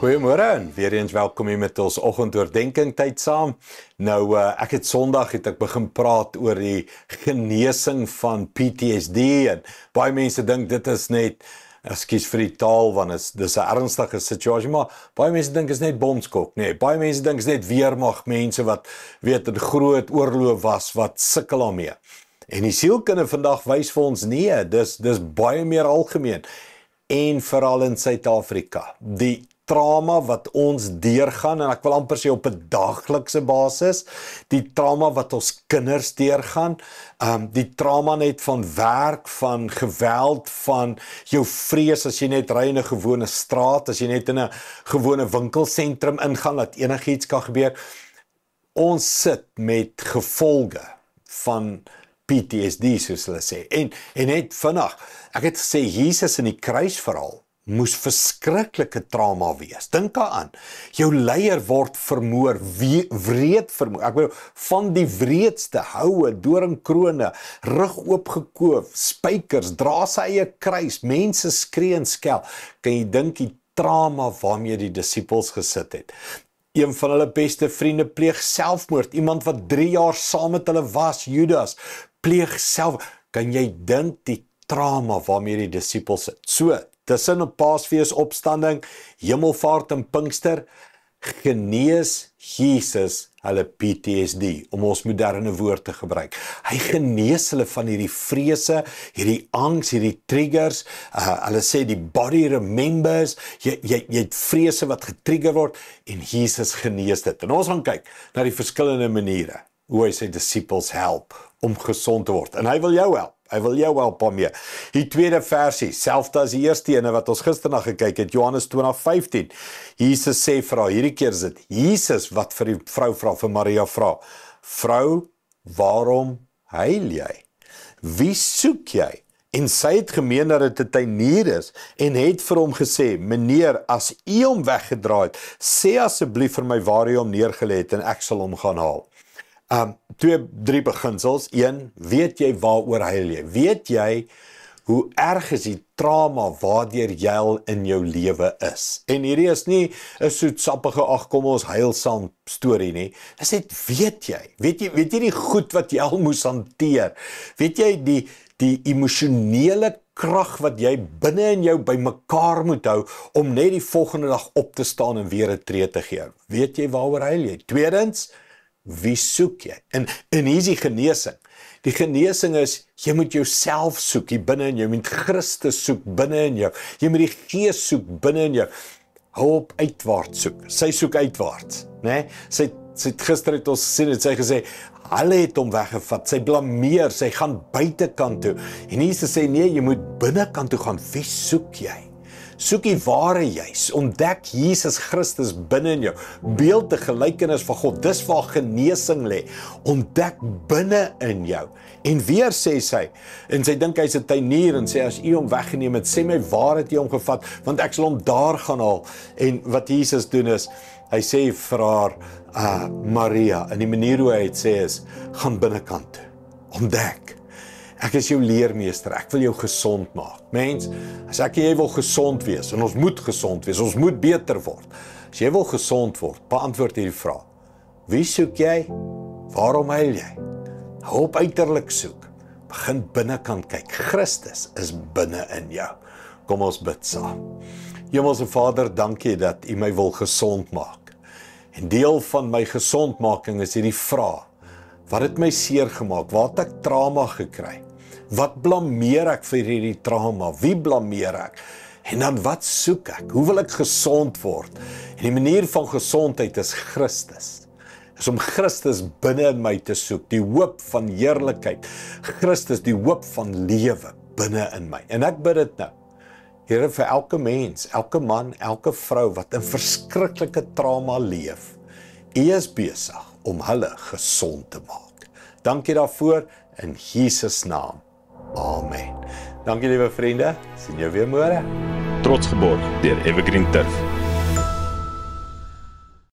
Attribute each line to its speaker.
Speaker 1: Goeiemôre en weer eens welkom hier met ons oggendoordenkings tyd saam. Nou ek het Sondag begin praat oor die genesing van PTSD en baie mense dink dit is net, ekskuus vir die taal want dis 'n ernstige situasie, maar baie mense dink is net bomskok. Nee, baie mense dink is net weermag mense wat weet 'n groot oorlog was wat sukkel daarmee. En die sielkunde vandag wys vir ons nee, dis baie meer algemeen en veral in Suid-Afrika. Die trauma wat ons deurgaan, en ek wil amper sê op 'n daaglikse basis, die trauma wat ons kinders deurgaan, die trauma net van werk, van geweld, van jou vrees as jy net ry in 'n gewone straat, as jy net in 'n gewone winkelsentrum ingaan, dat enigiets kan gebeur. Ons sit met gevolge van PTSD, soos hulle sê. En net vinnig, ek het gesê, Jesus in die kruisverhaal moes verskriklike trauma wees. Dink daaraan, jou leier word vermoor, wreed vermoor, ek bedoel, van die wreedste, houe, doringkrone, rug oopgekoop, spykers, dra sy eie kruis, mense skree en skel. Kan jy dink die trauma waarmee die disippels gesit het? Een van hulle beste vriende pleeg selfmoord, iemand wat 3 jaar saam met hulle was, Judas, pleeg self. Kan jy dink die trauma waarmee die disippels sit? So, tussen 'n Paasfees opstanding, Hemelvaart en Pinkster, genees Jesus hulle PTSD, om ons moderne woord te gebruik. Hy genees hulle van hierdie vrese, hierdie angs, hierdie triggers, hulle sê die body remembers, jy het vrese wat getrigger word, en Jesus genees dit. En ons gaan kyk na die verskillende maniere, hoe hy sy disippels help om gesond te word. En hy wil jou help. Hy wil jou help daarmee. Die tweede versie, selfs as die eerste ene wat ons gister na gekyk het, Johannes 20:15. Jesus sê vir haar, hierdie keer is dit Jesus wat vir die vrou vra, vir Maria vra, vrou, waarom huil jy? Wie soek jy? En sy het gemeen dat dit 'n tuinier is, en het vir hom gesê, meneer, as u hom weggedraai het, sê asseblief vir my waar u hom neergelê het, en ek sal hom gaan haal. 2-3 beginsels. 1, weet jy waaroor huil jy? Weet jy hoe erg is die trauma waardeur jy in jou lewe is? En hierdie is nie 'n soetsappige, ag kom ons huilsaam storie nie. Dis net, weet jy die goed wat jy al moes hanteer? Weet jy die emosionele krag wat jy binne in jou bymekaar moet hou om net die volgende dag op te staan en weer 'n tree te gee? Weet jy waaroor huil jy? Tweedens, wie soek jy? En hier is die genesing. Die genesing is, jy moet jouself soek hier binne in jou, jy moet Christus soek binne in jou, jy moet die Gees soek binne in jou. Hou op uitwaarts soek. Sy soek uitwaarts, né? Sy het gister het ons gesien, het sy gesê, hulle het hom weggevat, sy blameer, sy gaan buitekant toe. En Jesus sê, nee, jy moet binnekant toe gaan. Wie soek jy? Soek die ware juis, ontdek Jesus Christus binne in jou, beeld die gelykenis van God, dis waar genesing lê, ontdek binne in jou, en weer sê sy, en sy dink hy's 'n tuinier, en sê, as u hom weggeneem het, sê my waar het jy hom gevat, want ek sal hom daar gaan haal. En wat Jesus doen is, hy sê vir haar, Maria, en die manier hoe hy het sê is, gaan binnekant toe, ontdek, ek is jou leermeester, ek wil jou gesond maak. Mens, as ek en jy wil gesond wees, en ons moet gesond wees, ons moet beter word. As jy wil gesond word, beantwoord hierdie vraag. Wie soek jy? Waarom huil jy? Hou op uiterlik soek. Begin binnekant kyk. Christus is binne in jou. Kom ons bid saam. Hemelse Vader, dankie dat u my wil gesond maak. En deel van my gesondmaking is hierdie vraag. Wat het my seer gemaak? Waar het ek trauma gekry? Wat blameer ek vir hierdie trauma? Wie blameer ek? En dan wat soek ek? Hoe wil ek gesond word? En die manier van gesondheid is Christus. Is om Christus binne in my te soek, die hoop van heerlikheid. Christus, die hoop van lewe binne in my. En ek bid dit nou. Here, vir elke mens, elke man, elke vrou wat in verskriklike trauma leef, U is besig om hulle gesond te maak. Dankie daarvoor in Jesus naam. Amen. Dankie liewe vriende, sien jou weer môre.
Speaker 2: Trots geborg deur Evergreen Turf.